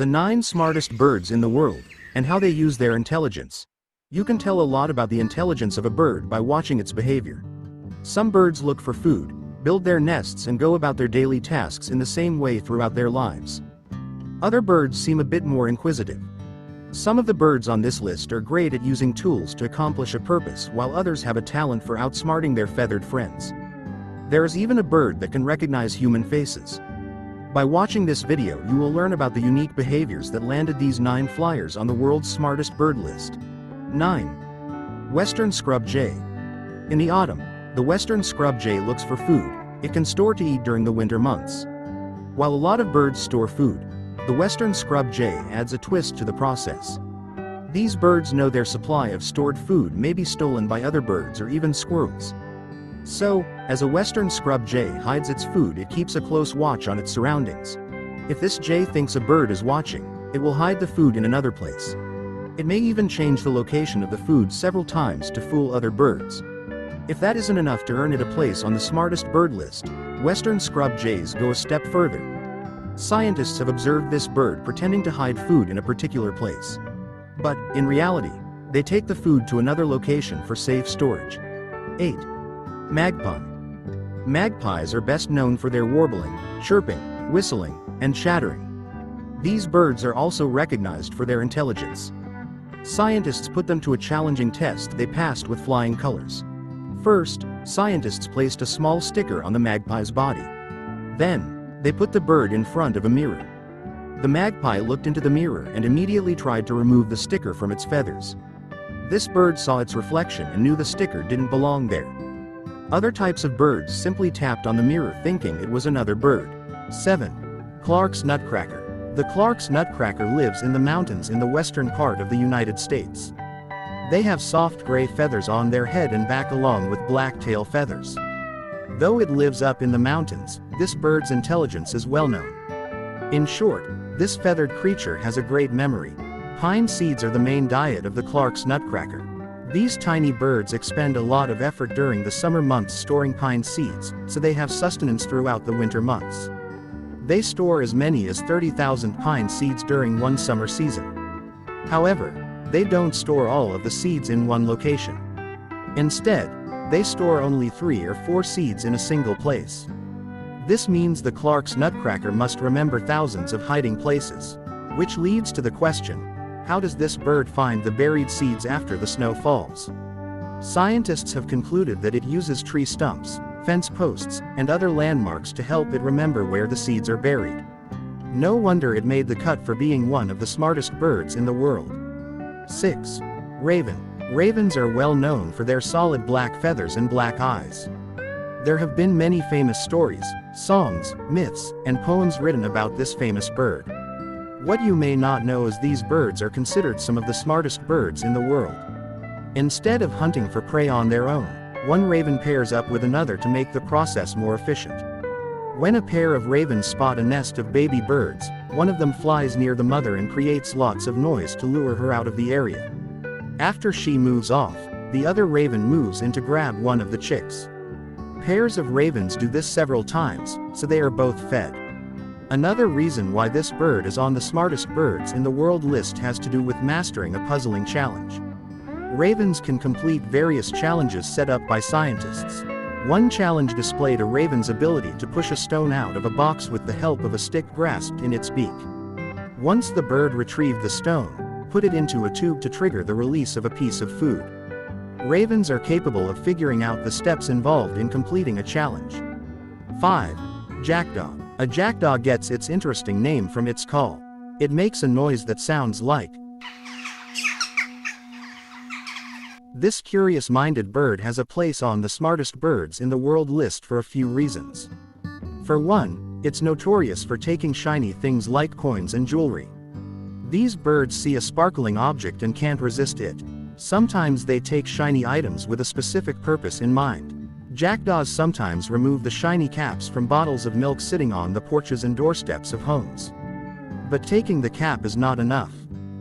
The 9 smartest birds in the world, and how they use their intelligence. You can tell a lot about the intelligence of a bird by watching its behavior. Some birds look for food, build their nests and go about their daily tasks in the same way throughout their lives. Other birds seem a bit more inquisitive. Some of the birds on this list are great at using tools to accomplish a purpose, while others have a talent for outsmarting their feathered friends. There is even a bird that can recognize human faces. By watching this video you will learn about the unique behaviors that landed these 9 flyers on the world's smartest bird list. 9. Western Scrub Jay. In the autumn, the western scrub jay looks for food it can store to eat during the winter months. While a lot of birds store food, the western scrub jay adds a twist to the process. These birds know their supply of stored food may be stolen by other birds or even squirrels. So, as a western scrub jay hides its food, it keeps a close watch on its surroundings. If this jay thinks a bird is watching, it will hide the food in another place. It may even change the location of the food several times to fool other birds. If that isn't enough to earn it a place on the smartest bird list, western scrub jays go a step further. Scientists have observed this bird pretending to hide food in a particular place. But, in reality, they take the food to another location for safe storage. 8. Magpie. Magpies are best known for their warbling, chirping, whistling, and chattering. These birds are also recognized for their intelligence. Scientists put them to a challenging test they passed with flying colors. First, scientists placed a small sticker on the magpie's body. Then, they put the bird in front of a mirror. The magpie looked into the mirror and immediately tried to remove the sticker from its feathers. This bird saw its reflection and knew the sticker didn't belong there. Other types of birds simply tapped on the mirror thinking it was another bird. 7. Clark's Nutcracker. The Clark's Nutcracker lives in the mountains in the western part of the United States. They have soft gray feathers on their head and back along with black tail feathers. Though it lives up in the mountains, this bird's intelligence is well known. In short, this feathered creature has a great memory. Pine seeds are the main diet of the Clark's Nutcracker. These tiny birds expend a lot of effort during the summer months storing pine seeds, so they have sustenance throughout the winter months. They store as many as 30,000 pine seeds during one summer season. However, they don't store all of the seeds in one location. Instead, they store only 3 or 4 seeds in a single place. This means the Clark's Nutcracker must remember thousands of hiding places. Which leads to the question, how does this bird find the buried seeds after the snow falls? Scientists have concluded that it uses tree stumps, fence posts, and other landmarks to help it remember where the seeds are buried. No wonder it made the cut for being one of the smartest birds in the world. 6. Raven. Ravens are well known for their solid black feathers and black eyes. There have been many famous stories, songs, myths, and poems written about this famous bird. What you may not know is these birds are considered some of the smartest birds in the world. Instead of hunting for prey on their own, one raven pairs up with another to make the process more efficient. When a pair of ravens spot a nest of baby birds, one of them flies near the mother and creates lots of noise to lure her out of the area. After she moves off, the other raven moves in to grab one of the chicks. Pairs of ravens do this several times, so they are both fed. Another reason why this bird is on the smartest birds in the world list has to do with mastering a puzzling challenge. Ravens can complete various challenges set up by scientists. One challenge displayed a raven's ability to push a stone out of a box with the help of a stick grasped in its beak. Once the bird retrieved the stone, put it into a tube to trigger the release of a piece of food. Ravens are capable of figuring out the steps involved in completing a challenge. 5. Jackdaw. A jackdaw gets its interesting name from its call. It makes a noise that sounds like. This curious-minded bird has a place on the smartest birds in the world list for a few reasons. For one, it's notorious for taking shiny things like coins and jewelry. These birds see a sparkling object and can't resist it. Sometimes they take shiny items with a specific purpose in mind. Jackdaws sometimes remove the shiny caps from bottles of milk sitting on the porches and doorsteps of homes. But taking the cap is not enough.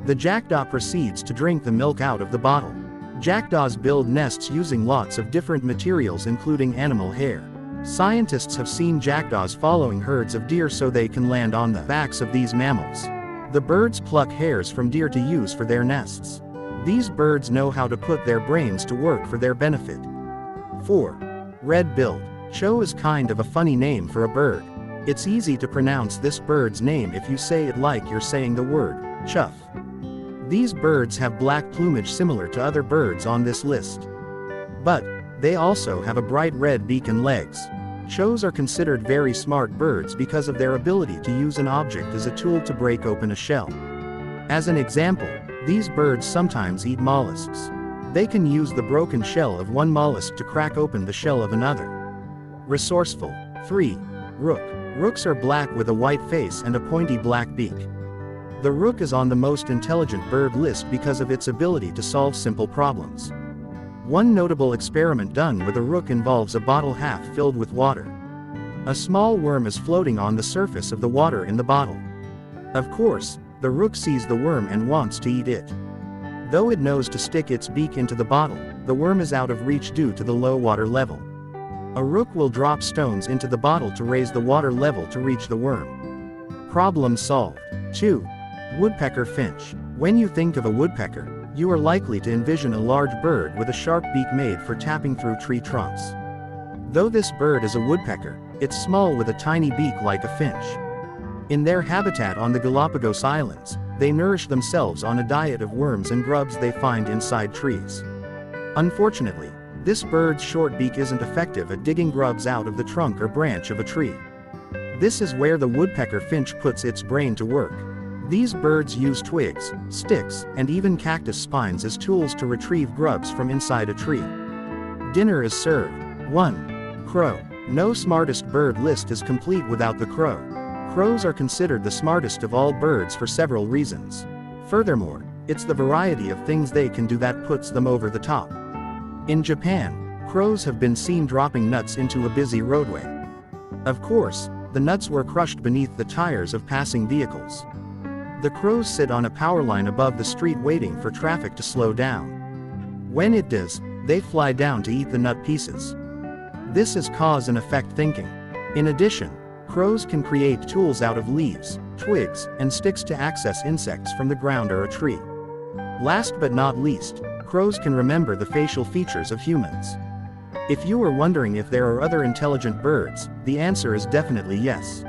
The jackdaw proceeds to drink the milk out of the bottle. Jackdaws build nests using lots of different materials including animal hair. Scientists have seen jackdaws following herds of deer so they can land on the backs of these mammals. The birds pluck hairs from deer to use for their nests. These birds know how to put their brains to work for their benefit. 4. Red-billed. Chough is kind of a funny name for a bird. It's easy to pronounce this bird's name if you say it like you're saying the word, chuff. These birds have black plumage similar to other birds on this list. But they also have a bright red beak and legs. Choughs are considered very smart birds because of their ability to use an object as a tool to break open a shell. As an example, these birds sometimes eat mollusks. They can use the broken shell of one mollusk to crack open the shell of another. Resourceful. 3. Rook. Rooks are black with a white face and a pointy black beak. The rook is on the most intelligent bird list because of its ability to solve simple problems. One notable experiment done with a rook involves a bottle half filled with water. A small worm is floating on the surface of the water in the bottle. Of course, the rook sees the worm and wants to eat it. Though it knows to stick its beak into the bottle, the worm is out of reach due to the low water level. A rook will drop stones into the bottle to raise the water level to reach the worm. Problem solved. 2. Woodpecker finch. When you think of a woodpecker, you are likely to envision a large bird with a sharp beak made for tapping through tree trunks. Though this bird is a woodpecker, it's small with a tiny beak like a finch. In their habitat on the Galapagos Islands, they nourish themselves on a diet of worms and grubs they find inside trees. Unfortunately, this bird's short beak isn't effective at digging grubs out of the trunk or branch of a tree. This is where the woodpecker finch puts its brain to work. These birds use twigs, sticks, and even cactus spines as tools to retrieve grubs from inside a tree. Dinner is served. 1. Crow. No smartest bird list is complete without the crow. Crows are considered the smartest of all birds for several reasons. Furthermore, it's the variety of things they can do that puts them over the top. In Japan, crows have been seen dropping nuts into a busy roadway. Of course, the nuts were crushed beneath the tires of passing vehicles. The crows sit on a power line above the street waiting for traffic to slow down. When it does, they fly down to eat the nut pieces. This is cause and effect thinking. In addition, crows can create tools out of leaves, twigs, and sticks to access insects from the ground or a tree. Last but not least, crows can remember the facial features of humans. If you are wondering if there are other intelligent birds, the answer is definitely yes.